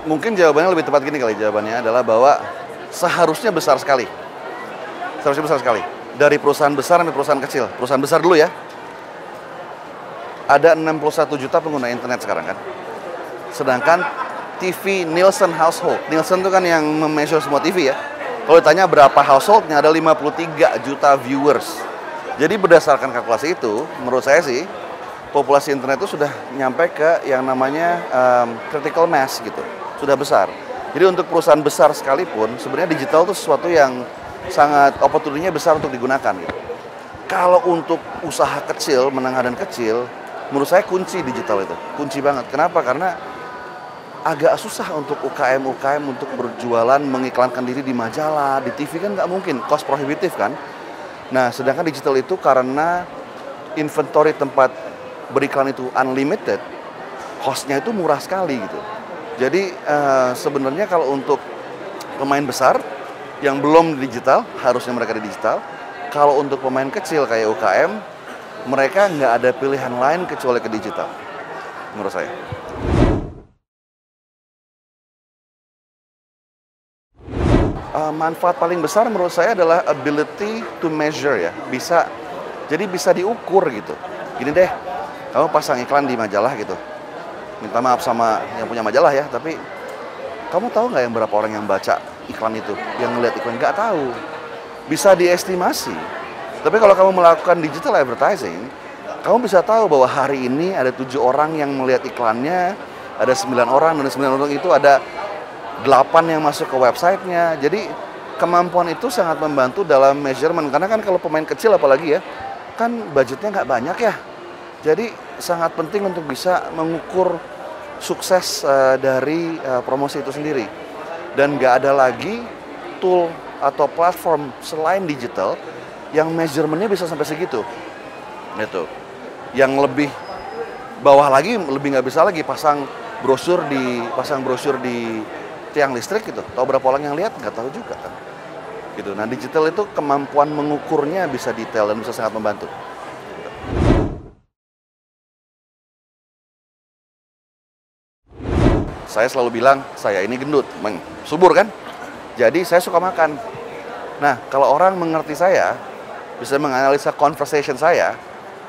Mungkin jawabannya lebih tepat gini kali, jawabannya adalah bahwa seharusnya besar sekali. Seharusnya besar sekali. Dari perusahaan besar sampai perusahaan kecil. Perusahaan besar dulu ya. Ada 61 juta pengguna internet sekarang kan. Sedangkan TV Nielsen Household. Nielsen itu kan yang memeasure semua TV ya. Kalau ditanya berapa householdnya, ada 53 juta viewers. Jadi berdasarkan kalkulasi itu, menurut saya sih, populasi internet itu sudah nyampe ke yang namanya critical mass gitu. Sudah besar. Jadi untuk perusahaan besar sekalipun, sebenarnya digital itu sesuatu yang sangat opportunity-nya besar untuk digunakan gitu. Kalau untuk usaha kecil, menengah dan kecil, menurut saya kunci digital itu. Kunci banget. Kenapa? Karena agak susah untuk UKM untuk berjualan, mengiklankan diri di majalah, di TV kan nggak mungkin, cost prohibitif kan. Nah, sedangkan digital itu karena inventory tempat beriklan itu unlimited, cost-nya itu murah sekali gitu. Jadi sebenarnya kalau untuk pemain besar yang belum digital, harusnya mereka di digital. Kalau untuk pemain kecil kayak UKM, mereka nggak ada pilihan lain kecuali ke digital, menurut saya. Manfaat paling besar menurut saya adalah ability to measure ya, jadi bisa diukur gitu. Gini deh, kamu pasang iklan di majalah gitu. Minta maaf sama yang punya majalah ya, tapi kamu tahu nggak yang berapa orang yang baca iklan itu, yang ngeliat iklan? Nggak tahu. Bisa diestimasi. Tapi kalau kamu melakukan digital advertising, kamu bisa tahu bahwa hari ini ada 7 orang yang melihat iklannya, ada 9 orang, dan 9 orang itu ada 8 yang masuk ke websitenya. Jadi kemampuan itu sangat membantu dalam measurement. Karena kan kalau pemain kecil apalagi ya, kan budgetnya nggak banyak ya. Jadi sangat penting untuk bisa mengukur sukses dari promosi itu sendiri. Dan nggak ada lagi tool atau platform selain digital yang measurement-nya bisa sampai segitu. Gitu. Yang lebih bawah lagi, lebih nggak bisa lagi pasang brosur di tiang listrik gitu. Tahu berapa orang yang lihat? Nggak tahu juga kan. Gitu. Nah, digital itu kemampuan mengukurnya bisa detail dan bisa sangat membantu. Saya selalu bilang, saya ini gendut, subur kan? Jadi saya suka makan. Nah, kalau orang mengerti saya, bisa menganalisa conversation saya,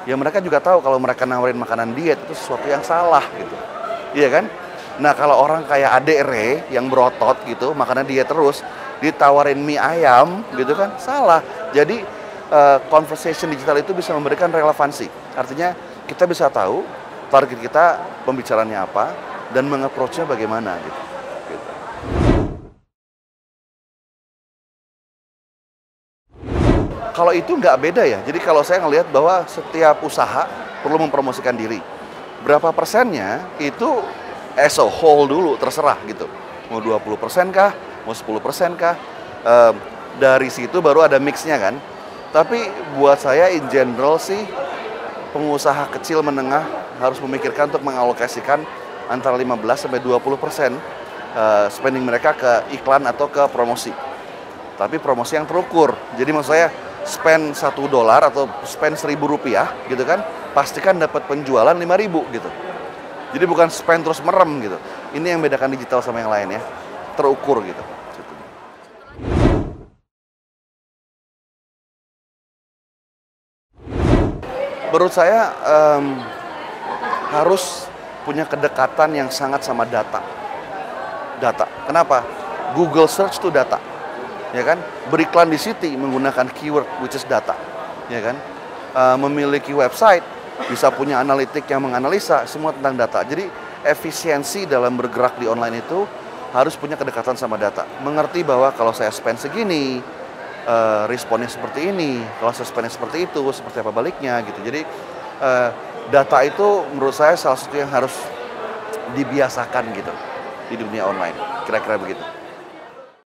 ya mereka juga tahu kalau mereka nawarin makanan diet itu sesuatu yang salah gitu. Iya kan? Nah, kalau orang kayak Adek Re yang berotot gitu, makanan diet terus, ditawarin mie ayam gitu kan, salah. Jadi conversation digital itu bisa memberikan relevansi. Artinya kita bisa tahu target kita pembicaraannya apa dan meng-approach-nya bagaimana gitu. Kalau itu nggak beda ya. Jadi kalau saya ngelihat bahwa setiap usaha perlu mempromosikan diri. Berapa persennya itu as a whole dulu, terserah gitu. Mau 20% kah? Mau 10% kah? Dari situ baru ada mix-nya kan. Tapi buat saya in general sih, pengusaha kecil menengah harus memikirkan untuk mengalokasikan antara 15-20% spending mereka ke iklan atau ke promosi. Tapi promosi yang terukur. Jadi maksud saya spend $1 atau spend Rp1.000 gitu kan, pastikan dapat penjualan 5.000 gitu. Jadi bukan spend terus merem gitu. Ini yang bedakan digital sama yang lain ya, terukur gitu. Menurut saya harus punya kedekatan yang sangat sama data. Kenapa? Google Search itu data. Ya kan, beriklan di City menggunakan keyword which is data, ya kan, memiliki website bisa punya analitik yang menganalisa semua tentang data. Jadi efisiensi dalam bergerak di online itu harus punya kedekatan sama data, mengerti bahwa kalau saya spend segini, responnya seperti ini, kalau saya spendnya seperti itu, seperti apa baliknya gitu. Jadi data itu menurut saya salah satu yang harus dibiasakan gitu di dunia online, kira-kira begitu.